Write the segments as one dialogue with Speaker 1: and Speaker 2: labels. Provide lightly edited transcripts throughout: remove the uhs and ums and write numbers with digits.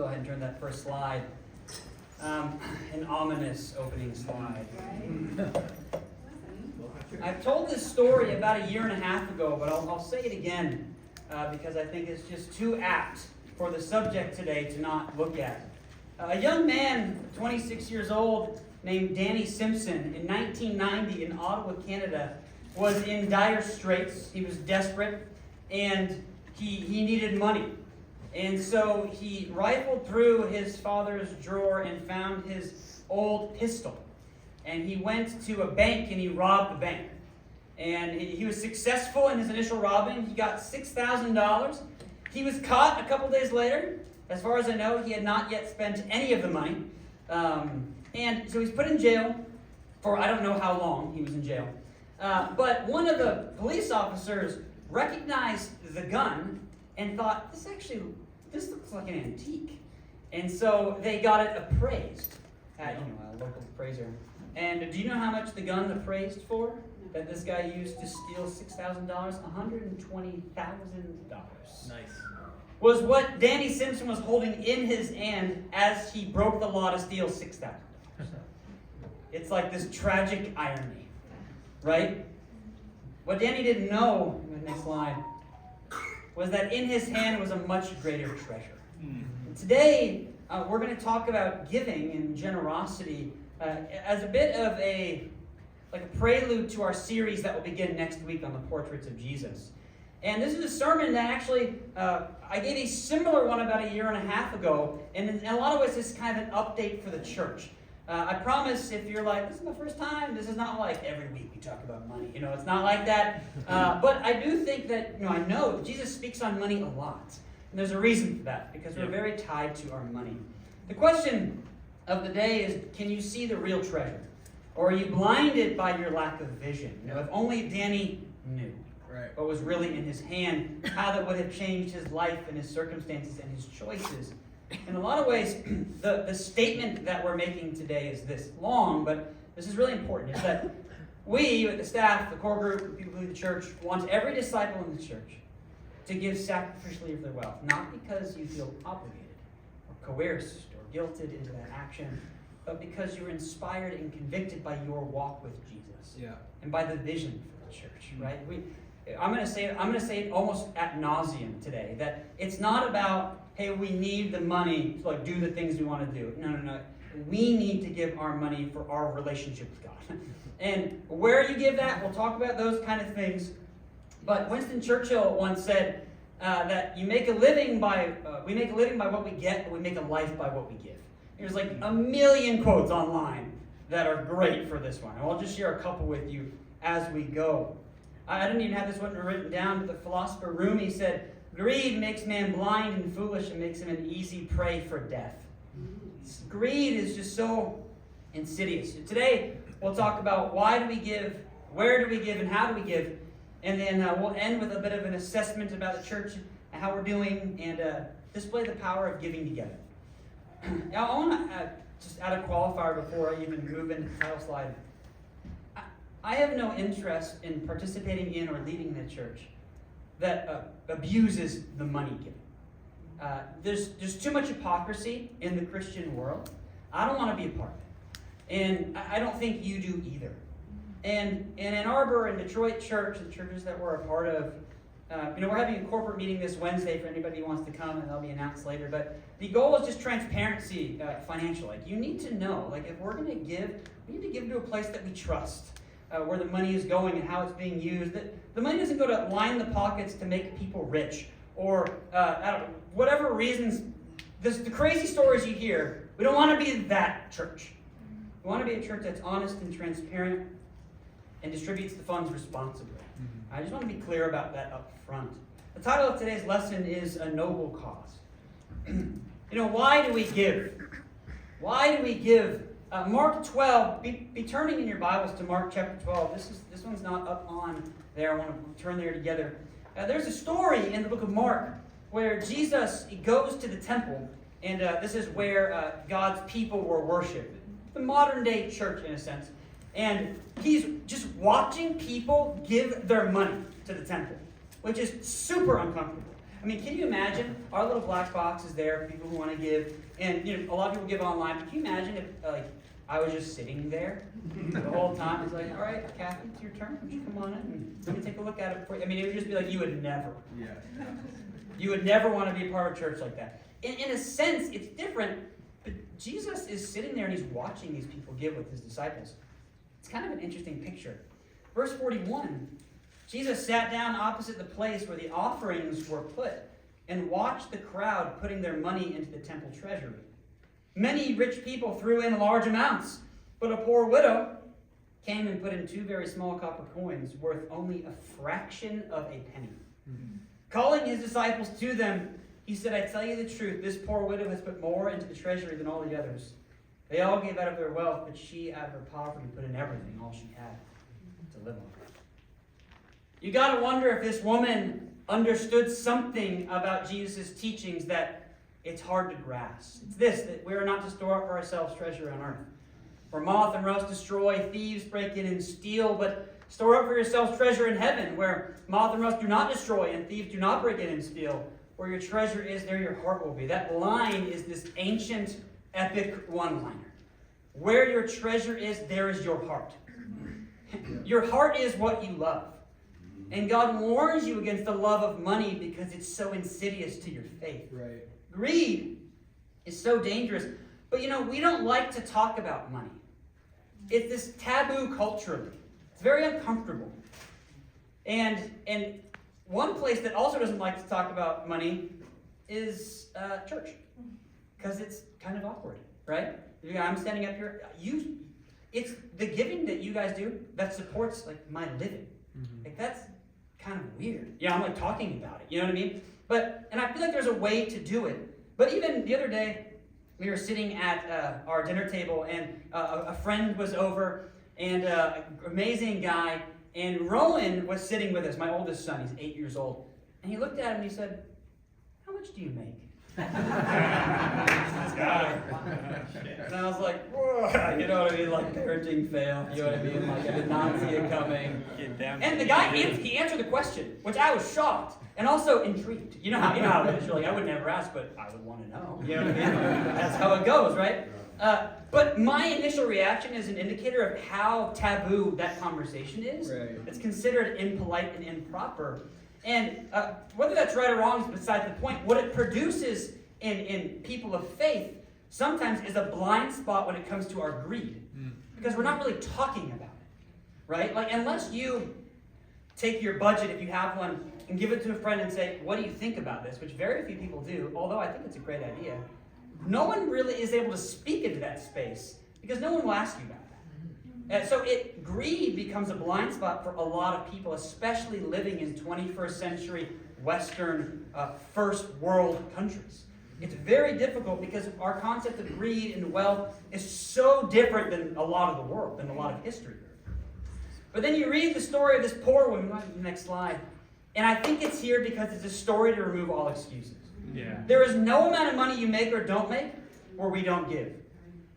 Speaker 1: Go ahead and turn that first slide. An ominous opening slide. I've told this story about a year and a half ago, but I'll say it again because I think it's just too apt for the subject today to not look at. A young man, 26 years old, named Danny Simpson, in 1990 in Ottawa, Canada, was in dire straits. He was desperate, and he needed money. And so he rifled through his father's drawer and found his old pistol. And he went to a bank and he robbed the bank. And he was successful in his initial robbing. He got $6,000. He was caught a couple days later. As far as I know, he had not yet spent any of the money. And so he's put in jail for I don't know how long he was in jail. But one of the police officers recognized the gun and thought, this looks like an antique. And so they got it appraised at a local appraiser. And do you know how much the gun appraised for? That this guy used to steal $6,000? $120,000.
Speaker 2: Nice.
Speaker 1: Was what Danny Simpson was holding in his hand as he broke the law to steal $6,000. It's like this tragic irony, right? What Danny didn't know, in the next slide, was that in his hand was a much greater treasure. Today, we're going to talk about giving and generosity as a bit of a prelude to our series that will begin next week on the portraits of Jesus. And this is a sermon that actually, I gave a similar one about a year and a half ago, and in a lot of ways this is kind of an update for the church. I promise if you're like, this is my first time, this is not like every week we talk about money. It's not like that. But I do think that, I know that Jesus speaks on money a lot. And there's a reason for that, because we're very tied to our money. The question of the day is, can you see the real treasure? Or are you blinded by your lack of vision? If only Danny knew what was really in his hand, how that would have changed his life and his circumstances and his choices. In a lot of ways, the statement that we're making today is this long, but this is really important. It's that we, the staff, the core group, the people who lead the church, want every disciple in the church to give sacrificially of their wealth, not because you feel obligated or coerced or guilted into that action, but because you're inspired and convicted by your walk with Jesus and by the vision for the church, right? I'm going to say it almost ad nauseum today, that it's not about, hey, we need the money to do the things we want to do. No. We need to give our money for our relationship with God. And where you give that, we'll talk about those kind of things. But Winston Churchill once said that we make a living by what we get, but we make a life by what we give. There's like a million quotes online that are great for this one. And I'll just share a couple with you as we go. I didn't even have this one written down, but the philosopher Rumi said, greed makes man blind and foolish and makes him an easy prey for death. Greed is just so insidious. Today, we'll talk about why do we give, where do we give, and how do we give. And then we'll end with a bit of an assessment about the church and how we're doing and display the power of giving together. Now, I want to just add a qualifier before I even move into the title slide. I have no interest in participating in or leading the church that abuses the money giving. There's too much hypocrisy in the Christian world. I don't want to be a part of it. And I don't think you do either. And in Ann Arbor and Detroit Church, the churches that we're a part of, we're having a corporate meeting this Wednesday for anybody who wants to come, and that'll be announced later. But the goal is just transparency financially. You need to know, if we're going to give, we need to give to a place that we trust. Where the money is going and how it's being used. The money doesn't go to line the pockets to make people rich or whatever reasons. The crazy stories you hear, we don't want to be that church. We want to be a church that's honest and transparent and distributes the funds responsibly. I just want to be clear about that up front. The title of today's lesson is A Noble Cause. Why do we give? Why do we give? Mark 12, be turning in your Bibles to Mark chapter 12. This one's not up on there. I want to turn there together. There's a story in the book of Mark where Jesus goes to the temple, and this is where God's people were worshipped. The modern day church, in a sense. And he's just watching people give their money to the temple, which is super uncomfortable. I mean, can you imagine? Our little black box is there for people who want to give, and a lot of people give online. But can you imagine if I was just sitting there the whole time? It's like, all right, Kathy, it's your turn. Would you come on in and let me take a look at it for you? I mean, it would just be like you would never.
Speaker 3: Yeah.
Speaker 1: You would never want to be a part of a church like that. In a sense, it's different, but Jesus is sitting there and he's watching these people give with his disciples. It's kind of an interesting picture. Verse 41, Jesus sat down opposite the place where the offerings were put and watched the crowd putting their money into the temple treasury. Many rich people threw in large amounts, but a poor widow came and put in 2 very small copper coins worth only a fraction of a penny. Mm-hmm. Calling his disciples to them, he said, I tell you the truth, this poor widow has put more into the treasury than all the others. They all gave out of their wealth, but she, out of her poverty, put in everything, all she had to live on. You got to wonder if this woman understood something about Jesus' teachings that it's hard to grasp. It's this, that we are not to store up for ourselves treasure on earth, where moth and rust destroy, thieves break in and steal, but store up for yourselves treasure in heaven, where moth and rust do not destroy and thieves do not break in and steal. Where your treasure is, there your heart will be. That line is this ancient, epic one-liner. Where your treasure is, there is your heart. Your heart is what you love. And God warns you against the love of money because it's so insidious to your faith.
Speaker 3: Right.
Speaker 1: Greed is so dangerous. But we don't like to talk about money. It's this taboo culturally. It's very uncomfortable. And one place that also doesn't like to talk about money is church. Because it's kind of awkward, right? I'm standing up here. It's the giving that you guys do that supports my living. Mm-hmm. That's kind of weird. I'm talking about it. You know what I mean? And I feel like there's a way to do it. But even the other day, we were sitting at our dinner table, and a friend was over, and an amazing guy, and Rowan was sitting with us, my oldest son. He's 8 years old. And he looked at him and he said, how much do you make? This guy. And I was like, whoa, you know what I mean? Parenting fail. You know what I mean? I did not see it coming. And the guy, he answered the question, which I was shocked and also intrigued. You know how it is. You're like, I would never ask, but I would want to know. You know what I mean? That's how it goes, right? But my initial reaction is an indicator of how taboo that conversation is. Right. It's considered impolite and improper. And whether that's right or wrong is beside the point. What it produces in people of faith sometimes is a blind spot when it comes to our greed. Because we're not really talking about it, right? Unless you take your budget, if you have one, and give it to a friend and say, what do you think about this? Which very few people do, although I think it's a great idea. No one really is able to speak into that space because no one will ask you about that. So greed becomes a blind spot for a lot of people, especially living in 21st century Western first world countries. It's very difficult because our concept of greed and wealth is so different than a lot of the world, than a lot of history. But then you read the story of this poor woman, next slide, and I think it's here because it's a story to remove all excuses. Yeah. There is no amount of money you make or don't make where we don't give.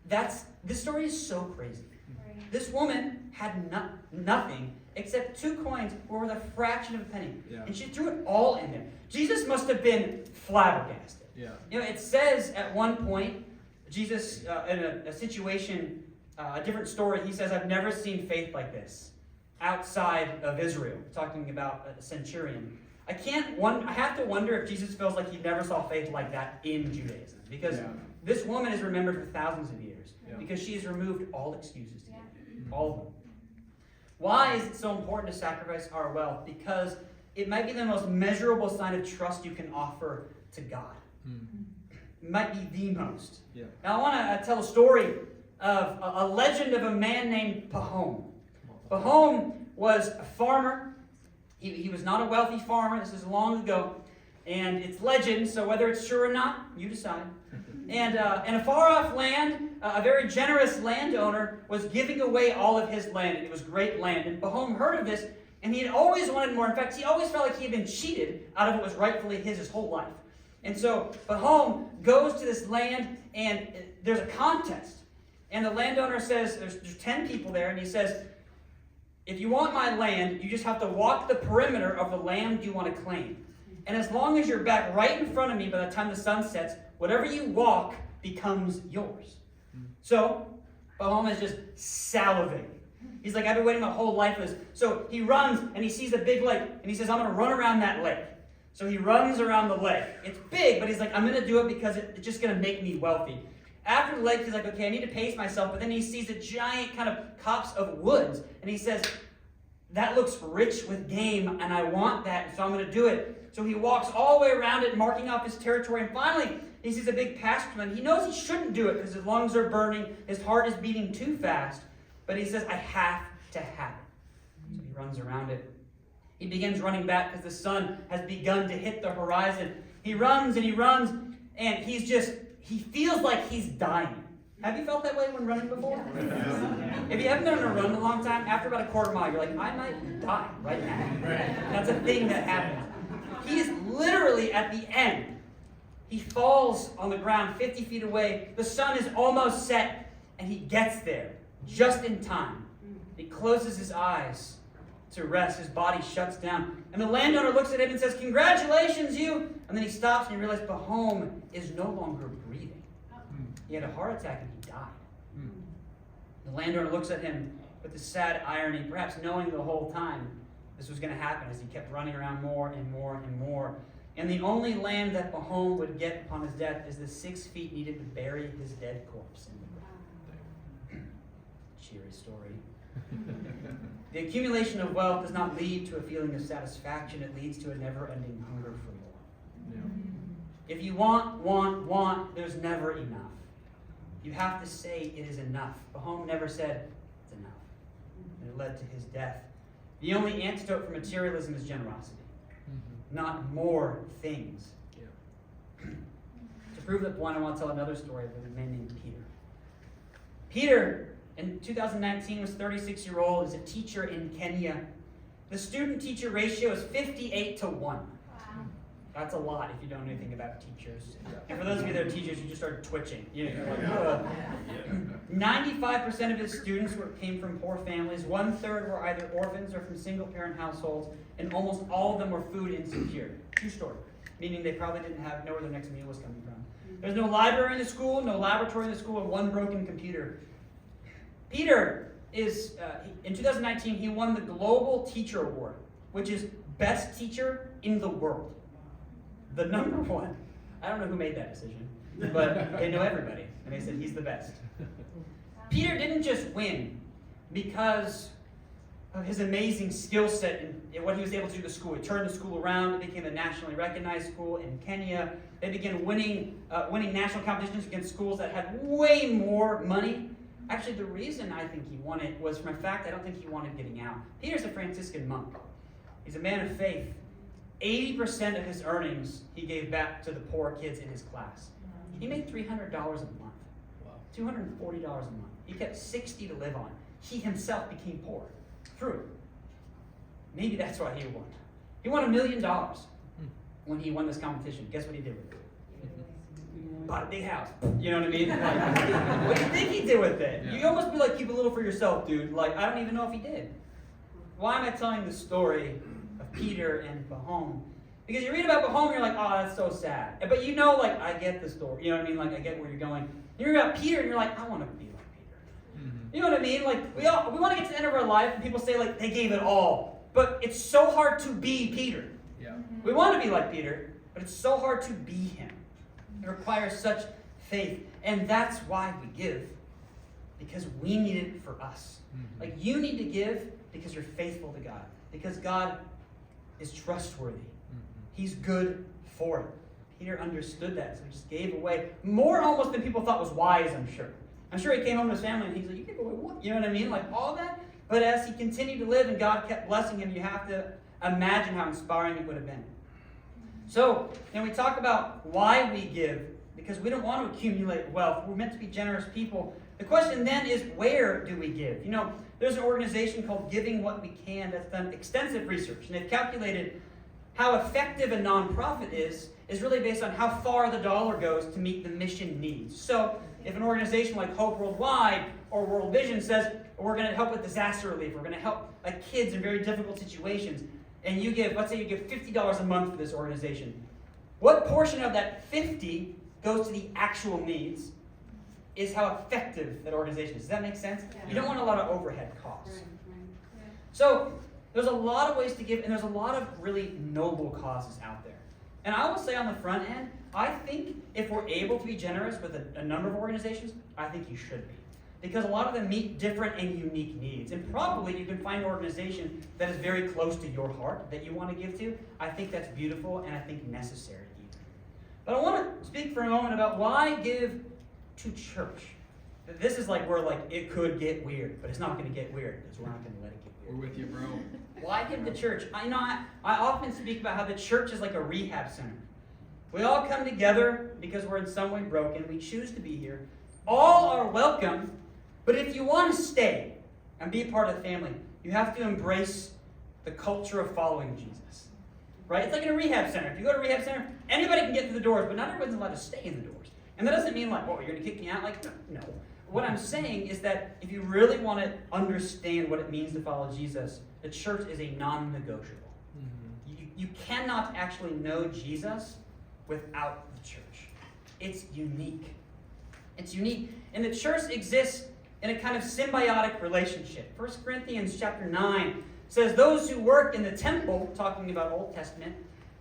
Speaker 1: This story is so crazy. Right. This woman had nothing except 2 coins worth a fraction of a penny. Yeah. And she threw it all in there. Jesus must have been flabbergasted. Yeah. It says at one point, Jesus, in a situation, a different story, he says, I've never seen faith like this outside of Israel, talking about a centurion. I have to wonder if Jesus feels like he never saw faith like that in Judaism. Because this woman is remembered for thousands of years. Yeah. Because she has removed all excuses to give. All of them. Why is it so important to sacrifice our wealth? Because it might be the most measurable sign of trust you can offer to God. It might be the most. Yeah. Now I want to tell a story of a legend of a man named Pahom. Pahom was a farmer. He was not a wealthy farmer. This is long ago. And it's legend, so whether it's true or not, you decide. And in a far-off land, a very generous landowner was giving away all of his land. It was great land. And Pahom heard of this, and he had always wanted more. In fact, he always felt like he had been cheated out of what was rightfully his whole life. And so Pahom goes to this land, and there's a contest. And the landowner says, there's 10 people there, and he says, if you want my land, you just have to walk the perimeter of the land you want to claim. and as long as you're back right in front of me by the time the sun sets, whatever you walk becomes yours. So, Pahom is just salivating. He's like, I've been waiting my whole life for this. So he runs, and he sees a big lake, and he says, I'm going to run around that lake. So he runs around the lake. It's big, but he's like, I'm going to do it because it's just going to make me wealthy. After the lake, he's like, okay, I need to pace myself, but then he sees a giant kind of copse of woods, and he says, that looks rich with game, and I want that, so I'm going to do it. So he walks all the way around it, marking off his territory, and finally, he sees a big pasture land. He knows he shouldn't do it because his lungs are burning, his heart is beating too fast, but he says, I have to have it. So he runs around it. He begins running back because the sun has begun to hit the horizon. He runs, and he feels like he's dying. Have you felt that way when running before? If you haven't done a run in a long time, after about a quarter mile, you're like, I might die right now. That's a thing that happens. He is literally at the end. He falls on the ground 50 feet away. The sun is almost set, and he gets there just in time. He closes his eyes to rest. His body shuts down. And the landowner looks at him and says, congratulations, you. And then he stops and he realizes Pahom is no longer breathing. He had a heart attack and he died. The landowner looks at him with this sad irony, perhaps knowing the whole time this was going to happen as he kept running around more and more and more. And the only land that Pahom would get upon his death is the 6 feet needed to bury his dead corpse in the ground. Cheery story. The accumulation of wealth does not lead to a feeling of satisfaction. It leads to a never-ending hunger for more. Yeah. If you want, there's never enough. You have to say it is enough. Pahom never said it's enough. And it led to his death. The only antidote for materialism is generosity, not more things. Yeah. To prove that point, I want to tell another story of a man named Peter. Peter, in 2019, was 36-year-old, is a teacher in Kenya. The student-teacher ratio is 58 to 1. That's a lot if you don't know anything about teachers. And for those of you that are teachers, you just started twitching. You're like, ugh. 95% of his students came from poor families. 1/3 were either orphans or from single-parent households, and almost all of them were food insecure. True story. Meaning they probably didn't know where their next meal was coming from. There's no library in the school, no laboratory in the school, and one broken computer. Peter is, in 2019, he won the Global Teacher Award, which is best teacher in the world. The number one. I don't know who made that decision, but they know everybody, and they said he's the best. Peter didn't just win because of his amazing skill set and what he was able to do to the school. He turned the school around. It became a nationally recognized school in Kenya. They began winning national competitions against schools that had way more money. Actually, the reason I think he won it was from a fact I don't think he wanted getting out. Peter's a Franciscan monk. He's a man of faith. 80% of his earnings he gave back to the poor kids in his class. He made $300 a month. Wow. $240 a month. He kept $60 to live on. He himself became poor through it. Maybe that's why he won. He won $1 million when he won this competition. Guess what he did with it? Bought a big house. You know what I mean? Like, what do you think he did with it? Yeah. You almost be like, keep a little for yourself, dude. Like, I don't even know if he did. Why am I telling the story of Peter and Pahom? Because you read about Pahom and you're like, oh, that's so sad. But you know, like, I get the story. You know what I mean? Like, I get where you're going. You read about Peter and you're like, I want to be like Peter. You know what I mean? Like, we want to get to the end of our life and people say, like, they gave it all. But it's so hard to be Peter. Yeah. We want to be like Peter, but it's so hard to be him. It requires such faith. And that's why we give. Because we need it for us. Like, you need to give because you're faithful to God. Because God is trustworthy. He's good for it. Peter understood that, so he just gave away more almost than people thought was wise, I'm sure. I'm sure he came home to his family and he's like, you gave away what? You know what I mean? Like, all that. But as he continued to live and God kept blessing him, you have to imagine how inspiring it would have been. So, we talk about why we give, because we don't want to accumulate wealth. We're meant to be generous people. The question then is, where do we give? You know, there's an organization called Giving What We Can that's done extensive research, and they've calculated how effective a nonprofit is really based on how far the dollar goes to meet the mission needs. So, if an organization like Hope Worldwide or World Vision says, we're going to help with disaster relief, we're going to help kids in very difficult situations, and you give, let's say you give $50 a month for this organization, what portion of that 50 goes to the actual needs is how effective that organization is. Does that make sense?
Speaker 3: Yeah.
Speaker 1: You don't want a lot of overhead costs.
Speaker 3: Right.
Speaker 1: So there's a lot of ways to give, and there's a lot of really noble causes out there. And I will say on the front end, I think if we're able to be generous with a number of organizations, I think you should be. Because a lot of them meet different and unique needs. And probably you can find an organization that is very close to your heart that you want to give to. I think that's beautiful and I think necessary even. But I want to speak for a moment about why give to church. This is like where it could get weird, but it's not going to get weird because we're not going to let it get weird.
Speaker 2: We're with you, bro.
Speaker 1: Why give to church? I often speak about how the church is like a rehab center. We all come together because we're in some way broken. We choose to be here. All are welcome, but if you want to stay and be a part of the family, you have to embrace the culture of following Jesus. Right? It's like in a rehab center. If you go to a rehab center, anybody can get through the doors, but not everyone's allowed to stay in the doors. And that doesn't mean you're going to kick me out. No. What I'm saying is that if you really want to understand what it means to follow Jesus, the church is a non-negotiable. Mm-hmm. You cannot actually know Jesus without the church. It's unique. It's unique. And the church exists in a kind of symbiotic relationship. 1 Corinthians chapter 9 says, those who work in the temple, talking about Old Testament,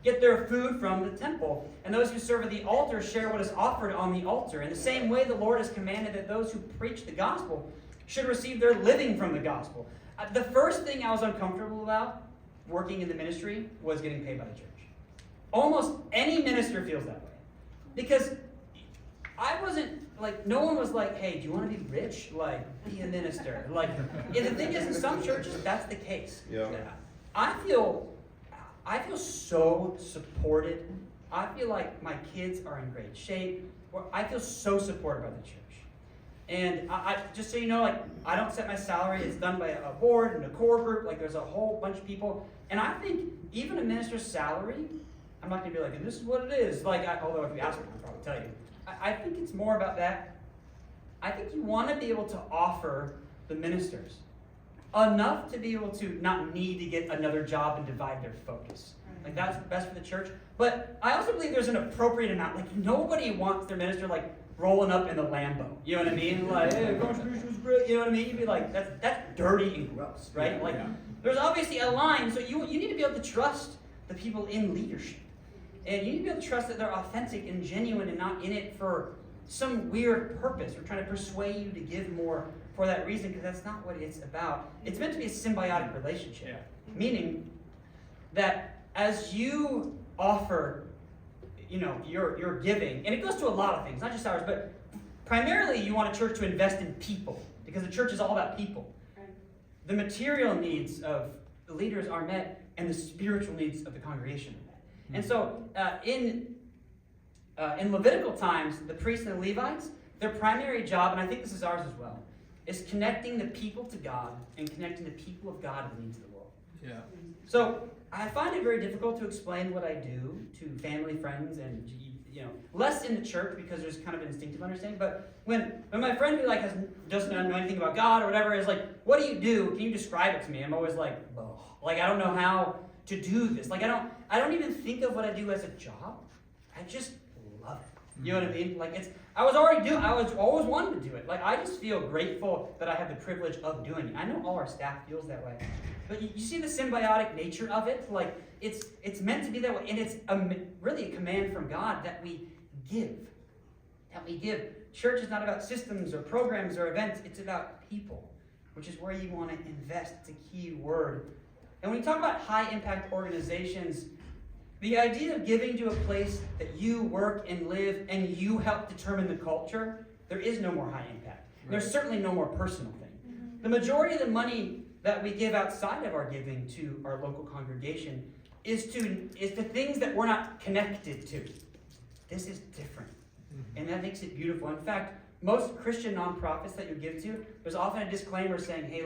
Speaker 1: get their food from the temple. And those who serve at the altar share what is offered on the altar. In the same way, the Lord has commanded that those who preach the gospel should receive their living from the gospel. The first thing I was uncomfortable about working in the ministry was getting paid by the church. Almost any minister feels that way. Because I wasn't, no one was like, hey, do you want to be rich? Be a minister. And the thing is, in some churches, that's the case.
Speaker 4: Yeah.
Speaker 1: I feel so supported. I feel like my kids are in great shape. I feel so supported by the church. And I just so you know, I don't set my salary. It's done by a board and a core group. There's a whole bunch of people. And I think even a minister's salary, I'm not going to be and this is what it is. Although if you ask me, I'll probably tell you. I think it's more about that. I think you want to be able to offer the ministers enough to be able to not need to get another job and divide their focus. That's best for the church. But I also believe there's an appropriate amount. Nobody wants their minister rolling up in the Lambo. You know what I mean? Hey, contribution was great. You know what I mean? You'd be that's dirty and gross, right? There's obviously a line. So you need to be able to trust the people in leadership. And you need to be able to trust that they're authentic and genuine and not in it for some weird purpose or trying to persuade you to give more for that reason, because that's not what it's about. It's meant to be a symbiotic relationship, meaning that as you offer, your giving, and it goes to a lot of things, not just ours, but primarily you want a church to invest in people, because the church is all about people.
Speaker 3: Right.
Speaker 1: The material needs of the leaders are met, and the spiritual needs of the congregation are met. And so in Levitical times, the priests and the Levites, their primary job, and I think this is ours as well, is connecting the people to God and connecting the people of God to the needs of the world.
Speaker 2: Yeah.
Speaker 1: So I find it very difficult to explain what I do to family, friends, and less in the church because there's kind of an instinctive understanding. But when my friend who doesn't know anything about God or whatever is what do you do? Can you describe it to me? I'm always oh. I don't know how to do this. I don't even think of what I do as a job. I just love it. You know what I mean? I was always wanted to do it. I just feel grateful that I have the privilege of doing it. I know all our staff feels that way. But you see the symbiotic nature of it? It's meant to be that way. And it's really a command from God that we give. Church is not about systems or programs or events. It's about people, which is where you want to invest. It's a key word. And when you talk about high-impact organizations, the idea of giving to a place that you work and live and you help determine the culture, there is no more high impact. Right. There's certainly no more personal thing. Mm-hmm. The majority of the money that we give outside of our giving to our local congregation is to things that we're not connected to. This is different. Mm-hmm. And that makes it beautiful. In fact, most Christian nonprofits that you give to, there's often a disclaimer saying, hey,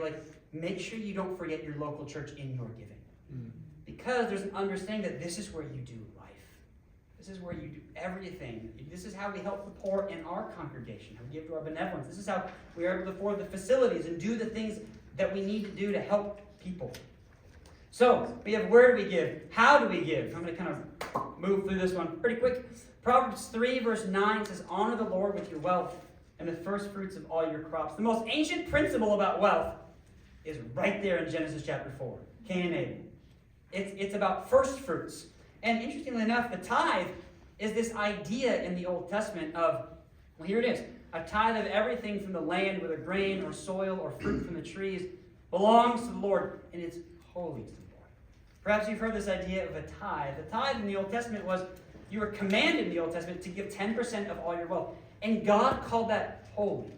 Speaker 1: make sure you don't forget your local church in your giving. Mm-hmm. Because there's an understanding that this is where you do life. This is where you do everything. This is how we help the poor in our congregation, how we give to our benevolence. This is how we are able to afford the facilities and do the things that we need to do to help people. So, we have where do we give? How do we give? I'm going to kind of move through this one pretty quick. Proverbs 3 verse 9 says, honor the Lord with your wealth and the first fruits of all your crops. The most ancient principle about wealth is right there in Genesis chapter 4. Cain and Abel. It's about first fruits. And interestingly enough, the tithe is this idea in the Old Testament of, well, here it is, a tithe of everything from the land, whether grain or soil or fruit from the trees, belongs to the Lord, and it's holy to the Lord. Perhaps you've heard this idea of a tithe. The tithe in the Old Testament was, you were commanded in the Old Testament to give 10% of all your wealth. And God called that holy.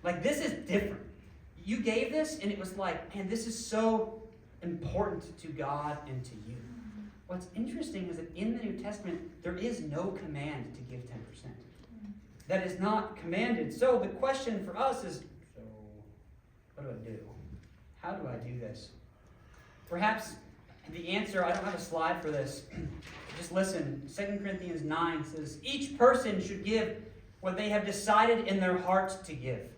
Speaker 1: Like, this is different. You gave this, and it was like, man, this is so important to God and to you. What's interesting is that in the New Testament, there is no command to give 10%. That is not commanded. So the question for us is, so what do I do? How do I do this? Perhaps the answer, I don't have a slide for this. Just listen. 2 Corinthians 9 says, each person should give what they have decided in their hearts to give,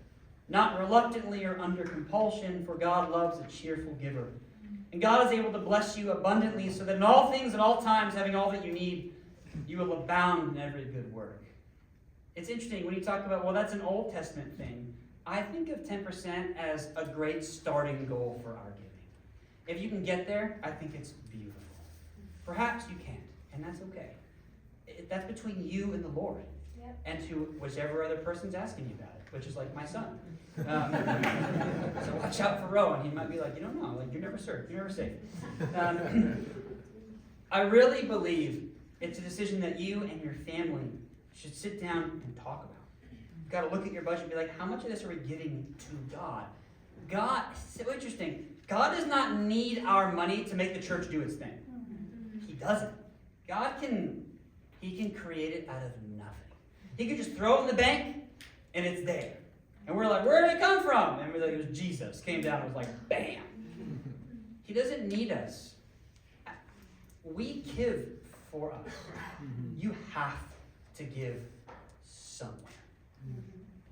Speaker 1: not reluctantly or under compulsion, for God loves a cheerful giver. And God is able to bless you abundantly so that in all things at all times, having all that you need, you will abound in every good work. It's interesting when you talk about, well, that's an Old Testament thing. I think of 10% as a great starting goal for our giving. If you can get there, I think it's beautiful. Perhaps you can't, and that's okay. That's between you and the Lord. Yep. And to whichever other person's asking you about it, which is like my son. So watch out for Rowan. He might be like, you don't know, like, you're never served, you're never safe. I really believe it's a decision that you and your family should sit down and talk about. You've got to look at your budget and be like, how much of this are we giving to God? God, so interesting. God does not need our money to make the church do its thing. He doesn't. God He can create it out of nothing. He could just throw it in the bank and it's there. And we're like, where did it come from? And we're like, it was Jesus. Came down and was like, bam. He doesn't need us. We give for us. You have to give somewhere.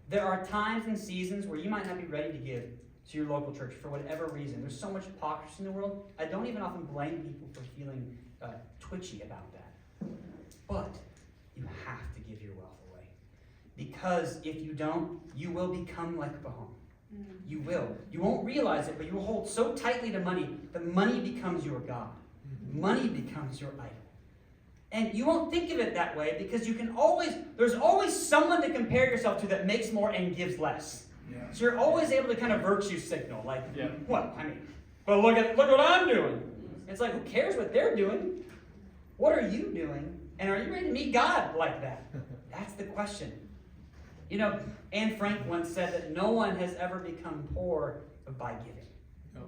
Speaker 1: There are times and seasons where you might not be ready to give to your local church for whatever reason. There's so much hypocrisy in the world. I don't even often blame people for feeling twitchy about that. But you have to give your wealth away. Because if you don't, you will become like Baham. You will. You won't realize it, but you will hold so tightly to money that money becomes your God. Money becomes your idol. And you won't think of it that way because there's always someone to compare yourself to that makes more and gives less. Yeah. So you're always able to kind of virtue signal, like, what? I mean, but look what I'm doing. It's like, who cares what they're doing? What are you doing? And are you ready to meet God like that? That's the question. You know, Anne Frank once said that no one has ever become poor by giving. Oh.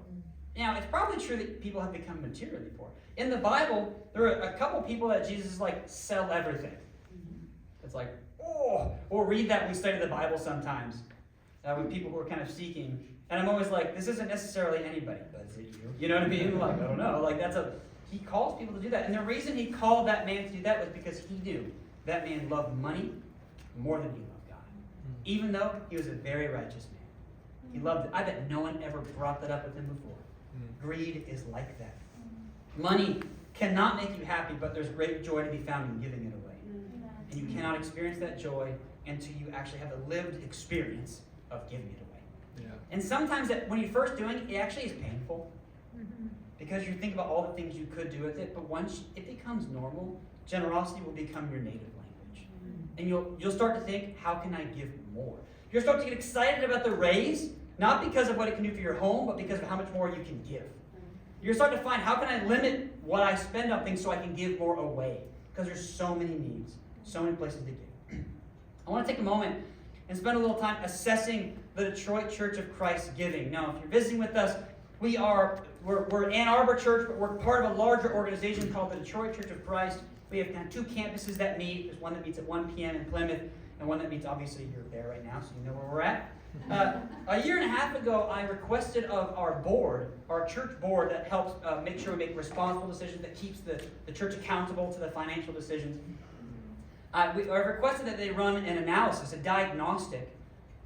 Speaker 1: Now, it's probably true that people have become materially poor. In the Bible, there are a couple people that Jesus is like, sell everything. It's like, oh, we'll read that when we study the Bible sometimes with people who are kind of seeking. And I'm always like, this isn't necessarily anybody, but is it you? You know what I mean? Like, I don't know. Like, he calls people to do that. And the reason he called that man to do that was because he knew that man loved money more than he loved God. Even though he was a very righteous man. He loved it. I bet no one ever brought that up with him before. Greed is like that. Money cannot make you happy, but there's great joy to be found in giving it away. And you cannot experience that joy until you actually have a lived experience of giving it away. Yeah. And sometimes when you're first doing it, it actually is painful. Because you think about all the things you could do with it, but once it becomes normal, generosity will become your native language. And you'll start to think, how can I give more? You'll start to get excited about the raise, not because of what it can do for your home, but because of how much more you can give. You're starting to find, how can I limit what I spend on things so I can give more away? Because there's so many needs, so many places to give. I want to take a moment and spend a little time assessing the Detroit Church of Christ giving. Now, if you're visiting with us, we're Ann Arbor Church, but we're part of a larger organization called the Detroit Church of Christ. We have kind of two campuses that meet. There's one that meets at 1 p.m. in Plymouth, and one that meets, obviously, you're there right now, so you know where we're at. A year and a half ago, I requested of our board, our church board that helps make sure we make responsible decisions, that keeps the church accountable to the financial decisions. I requested that they run an analysis, a diagnostic,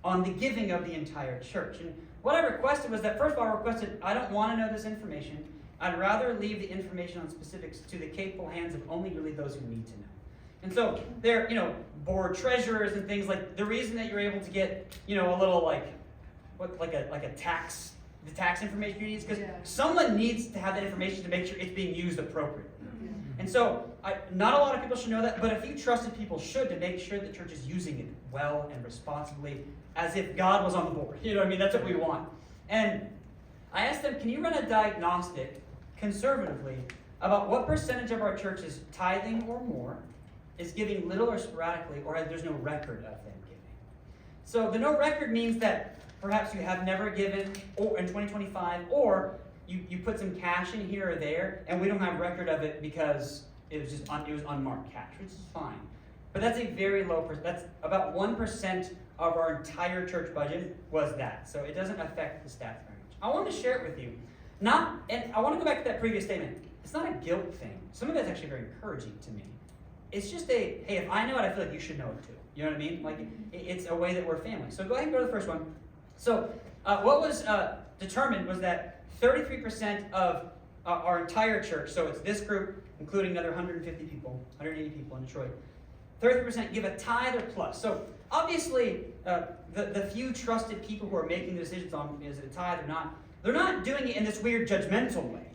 Speaker 1: on the giving of the entire church. And what I requested was that, first of all, I don't want to know this information, I'd rather leave the information on specifics to the capable hands of only really those who need to know. And so they're, board treasurers and things like the reason that you're able to get, a little the tax information you need is because someone needs to have that information to make sure it's being used appropriately. And so, not a lot of people should know that, but a few trusted people should to make sure the church is using it well and responsibly, as if God was on the board. You know what I mean? That's what we want. And I asked them, can you run a diagnostic, conservatively, about what percentage of our church is tithing or more, is giving little or sporadically, or there's no record of them giving? So the no record means that perhaps you have never given or in 2025, or you put some cash in here or there, and we don't have record of it because it was unmarked cash, which is fine. But that's a very low that's about 1% of our entire church budget was that. So it doesn't affect the stats very much. I want to share it with you. And I want to go back to that previous statement. It's not a guilt thing. Some of that's actually very encouraging to me. It's just hey, if I know it, I feel like you should know it too. You know what I mean? Like, it's a way that we're family. So go ahead and go to the first one. So what was determined was that 33% of our entire church, so it's this group, including another 150 people, 180 people in Detroit, 33% give a tithe or plus. So obviously, the few trusted people who are making the decisions on is it a tithe or not, they're not doing it in this weird judgmental way.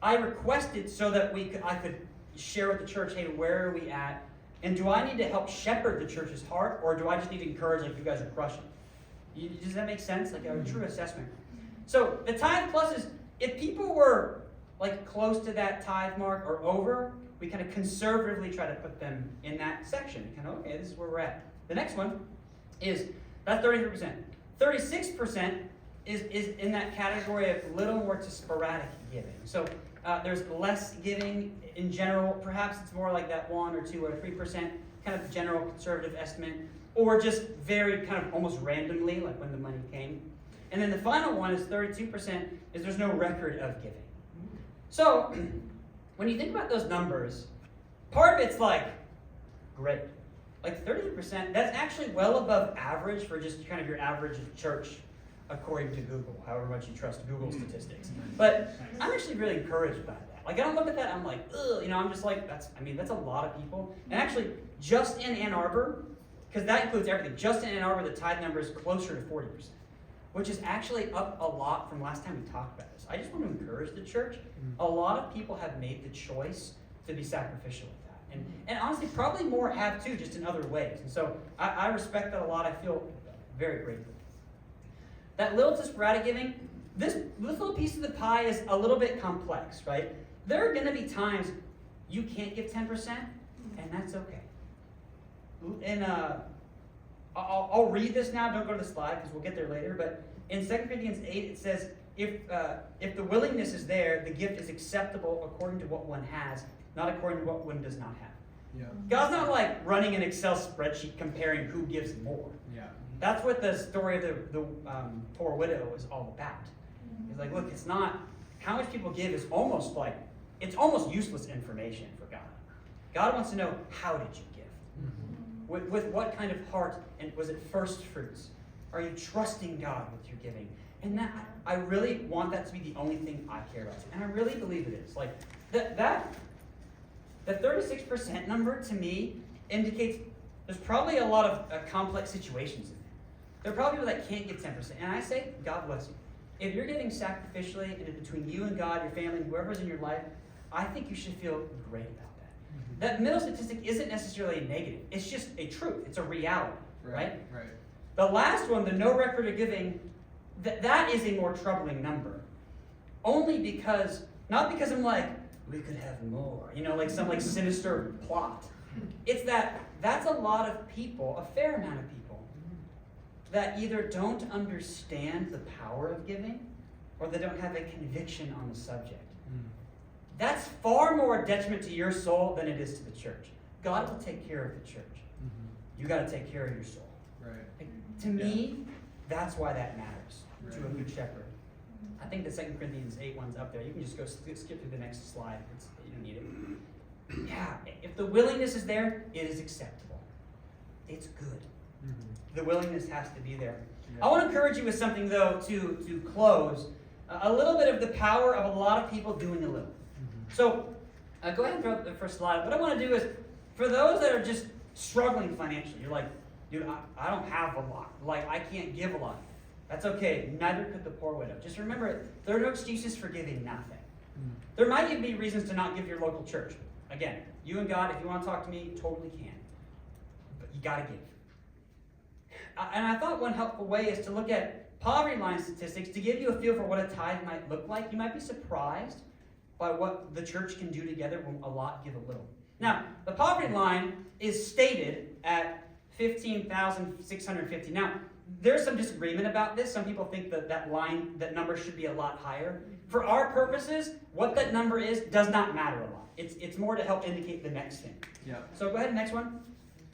Speaker 1: I requested so that I could share with the church, hey, where are we at? And do I need to help shepherd the church's heart, or do I just need to encourage, like, you guys are crushing? Does that make sense? Like a true assessment. So the tithe plus is, if people were like close to that tithe mark or over, we kind of conservatively try to put them in that section. Kind of, okay, this is where we're at. The next one is, that's 33%. 36% is in that category of little more to sporadic giving. So there's less giving in general. Perhaps it's more like that 1 or 2 or 3% kind of general conservative estimate, or just very kind of almost randomly, like when the money came. And then the final one is 32%, is there's no record of giving. So when you think about those numbers, part of it's like, great. Like 33%, that's actually well above average for just kind of your average church, according to Google, however much you trust Google statistics. But I'm actually really encouraged by that. Like, I don't look at that, I'm like, ugh, I'm just like, that's a lot of people. And actually, just in Ann Arbor, because that includes everything, just in Ann Arbor, the tithe number is closer to 40%, which is actually up a lot from last time we talked about this. I just want to encourage the church. A lot of people have made the choice to be sacrificial with that. And honestly, probably more have too, just in other ways. And so I respect that a lot. I feel very grateful. That little to sporadic giving, this little piece of the pie is a little bit complex, right? There are going to be times you can't give 10%, and that's okay. And I'll read this now. Don't go to the slide because we'll get there later. But in 2 Corinthians 8, it says, if the willingness is there, the gift is acceptable according to what one has, not according to what one does not have.
Speaker 3: Yeah.
Speaker 1: God's not like running an Excel spreadsheet comparing who gives more.
Speaker 3: Yeah.
Speaker 1: That's what the story of the poor widow is all about. It's like, look, it's not, how much people give is almost like, it's almost useless information for God. God wants to know, how did you give? Mm-hmm. With what kind of heart, and was it first fruits? Are you trusting God with your giving? And that, I really want that to be the only thing I care about. And I really believe it is. Like, the 36% number, to me, indicates there's probably a lot of complex situations in there. There are probably people that can't give 10%. And I say, God bless you. If you're giving sacrificially, and it's between you and God, your family, whoever's in your life, I think you should feel great about that. Mm-hmm. That middle statistic isn't necessarily a negative. It's just a truth. It's a reality, right?
Speaker 3: Right.
Speaker 1: The last one, the no record of giving, that is a more troubling number. Only because, not because I'm like, we could have more, like some like sinister plot. It's that's a lot of people, a fair amount of people, that either don't understand the power of giving, or they don't have a conviction on the subject. That's far more a detriment to your soul than it is to the church. God will take care of the church. Mm-hmm. You got to take care of your soul.
Speaker 3: Right.
Speaker 1: Like, to me, that's why that matters to a good shepherd. I think the 2 Corinthians 8 one's up there. You can just go skip through the next slide. You don't need it. Yeah, if the willingness is there, it is acceptable. It's good. Mm-hmm. The willingness has to be there. Yeah. I want to encourage you with something, though, to close. A little bit of the power of a lot of people doing a little. So, go ahead and throw up the first slide. What I want to do is, for those that are just struggling financially, you're like, dude, I don't have a lot. Like, I can't give a lot. That's okay. Neither could the poor widow. Just remember, there are no excuses for giving nothing. There might even be reasons to not give your local church. Again, you and God, if you want to talk to me, totally can. But you got to give. And I thought one helpful way is to look at poverty line statistics to give you a feel for what a tithe might look like. You might be surprised by what the church can do together when a lot give a little. Now, the poverty line is stated at $15,650. Now, there's some disagreement about this. Some people think that that number should be a lot higher. For our purposes, what that number is does not matter a lot. It's more to help indicate the next thing.
Speaker 3: Yeah.
Speaker 1: So go ahead, next one.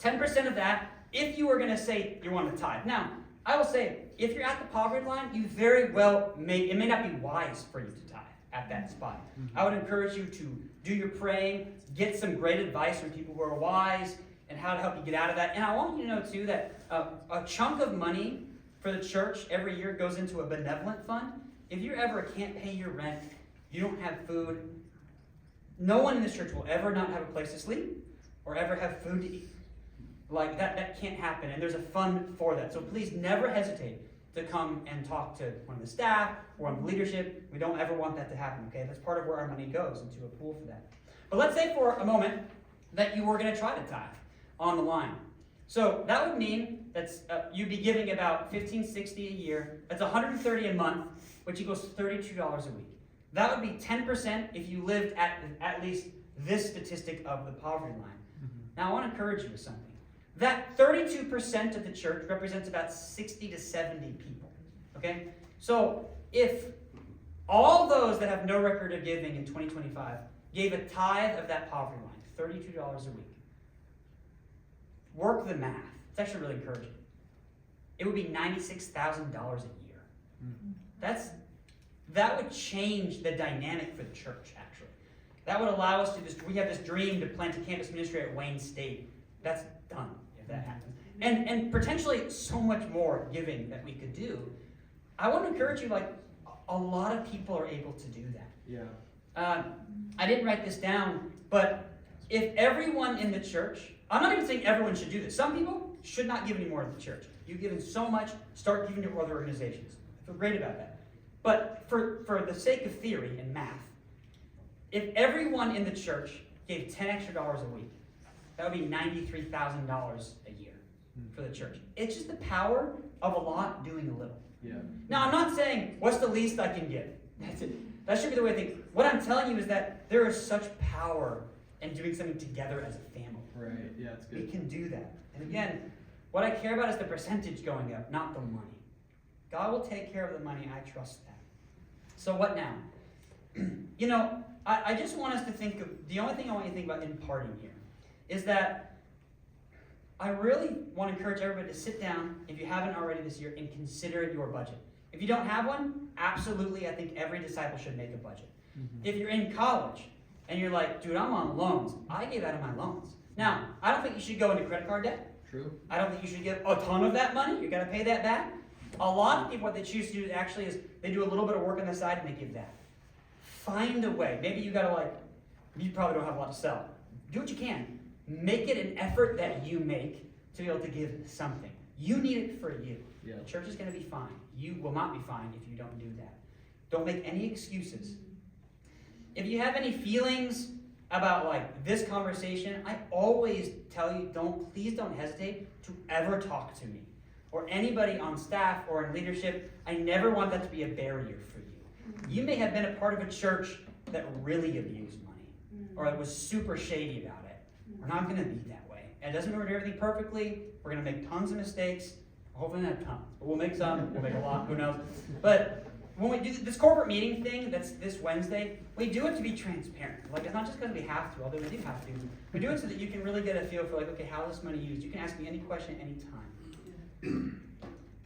Speaker 1: 10% of that, if you were going to say you want to tithe. Now, I will say, if you're at the poverty line, you very well it may not be wise for you to tithe at that spot. I would encourage you to do your praying, get some great advice from people who are wise, and how to help you get out of that. And I want you to know, too, that a chunk of money for the church every year goes into a benevolent fund. If you ever can't pay your rent, you don't have food, no one in this church will ever not have a place to sleep or ever have food to eat. Like, that can't happen, and there's a fund for that. So please never hesitate to come and talk to one of the staff or one of the leadership. We don't ever want that to happen, okay? That's part of where our money goes, into a pool for that. But let's say for a moment that you were going to try to tithe on the line. So that would mean that you'd be giving about $15.60 a year. That's $130 a month, which equals $32 a week. That would be 10% if you lived at least this statistic of the poverty line. Now I want to encourage you with something. That 32% of the church represents about 60 to 70 people. Okay? So if all those that have no record of giving in 2025 gave a tithe of that poverty line, $32 a week, work the math. It's actually really encouraging. It would be $96,000 a year. That would change the dynamic for the church, actually. That would allow us to we have this dream to plant a campus ministry at Wayne State. That's done, if that happens. And potentially so much more giving that we could do. I want to encourage you, like, a lot of people are able to do that.
Speaker 3: Yeah.
Speaker 1: I didn't write this down, but if everyone in the church, I'm not even saying everyone should do this. Some people should not give any more to the church. You've given so much, start giving to other organizations. I feel great about that. But for the sake of theory and math, if everyone in the church gave $10 extra a week, that would be $93,000 a year for the church. It's just the power of a lot doing a little.
Speaker 3: Yeah.
Speaker 1: Now, I'm not saying, what's the least I can give? That's it. That should be the way I think. What I'm telling you is that there is such power in doing something together as a family.
Speaker 3: Right, yeah, it's good.
Speaker 1: We can do that. And again, what I care about is the percentage going up, not the money. God will take care of the money. I trust that. So what now? I just want us to think of, the only thing I want you to think about in parting here is that I really want to encourage everybody to sit down, if you haven't already this year, and consider your budget. If you don't have one, absolutely, I think every disciple should make a budget. If you're in college and you're like, dude, I'm on loans, I gave out of my loans. Now, I don't think you should go into credit card debt.
Speaker 3: True.
Speaker 1: I don't think you should give a ton of that money. You're going to pay that back. A lot of people, what they choose to do actually is they do a little bit of work on the side and they give that. Find a way. Maybe you got to you probably don't have a lot to sell. Do what you can. Make it an effort that you make to be able to give something. You need it for you.
Speaker 3: Yeah.
Speaker 1: The church is going to be fine. You will not be fine if you don't do that. Don't make any excuses. If you have any feelings about this conversation, I always tell you, please don't hesitate to ever talk to me or anybody on staff or in leadership. I never want that to be a barrier for you. You may have been a part of a church that really abused money or it was super shady about it. We're not going to be that way. It doesn't mean we're doing everything perfectly. We're going to make tons of mistakes. Hopefully not tons, but we'll make some. We'll make a lot. Who knows? But when we do this corporate meeting thing, that's this Wednesday, we do it to be transparent. It's not just because we have to, although we do have to. We do it so that you can really get a feel for okay, how is this money used? You can ask me any question at any time.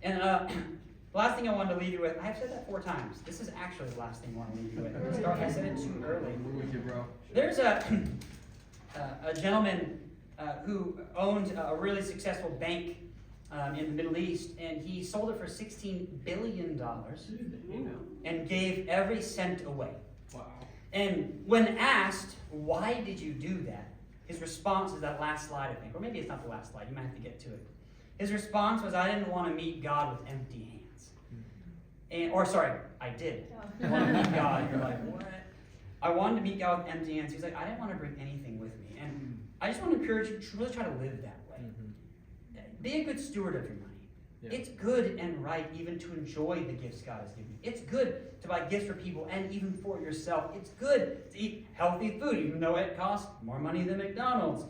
Speaker 1: And the last thing I wanted to leave you with, I've said that 4 times. This is actually the last thing I want to leave you with. I said it too early.
Speaker 3: We're with you, bro.
Speaker 1: There's a gentleman who owned a really successful bank in the Middle East, and he sold it for $16 billion and gave every cent away.
Speaker 3: Wow.
Speaker 1: And when asked, why did you do that? His response is that last slide, I think. Or maybe it's not the last slide. You might have to get to it. His response was, I didn't want to meet God with empty hands. I did. I want to meet God. You're like, what? I wanted to meet God with empty hands. He's like, I didn't want to bring anything with me. And I just want to encourage you to really try to live that way. Be a good steward of your money. Yeah. It's good and right even to enjoy the gifts God has given you. It's good to buy gifts for people and even for yourself. It's good to eat healthy food, even though it costs more money than McDonald's.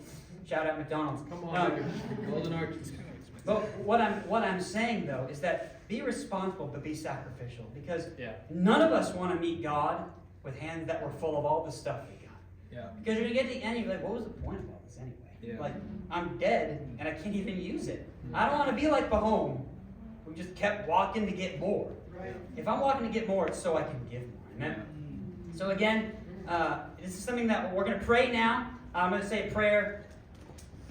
Speaker 1: Shout out McDonald's.
Speaker 3: Come on, Golden Arches.
Speaker 1: But what I'm saying though is that be responsible but be sacrificial, because none of us want to meet God with hands that were full of all the stuff we got. Yeah. Because you're gonna get to the end, you're like, what was the point of all this anyway? Yeah. Like, I'm dead and I can't even use it. I don't want to be like Pahom, who just kept walking to get more. Right. If I'm walking to get more, it's so I can give more. Amen? So again, this is something that we're going to pray now. I'm going to say a prayer.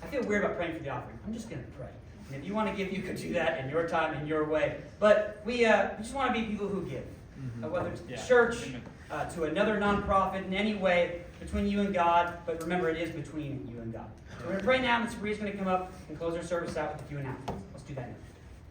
Speaker 1: I feel weird about praying for the offering. I'm just going to pray. And if you want to give, you could do that in your time, in your way. But we just want to be people who give. Whether it's the church, to another nonprofit, in any way, between you and God. But remember, it is between you and God. So we're going to pray now, and Sabria's going to come up and close our service out with a few announcements. Let's do that now.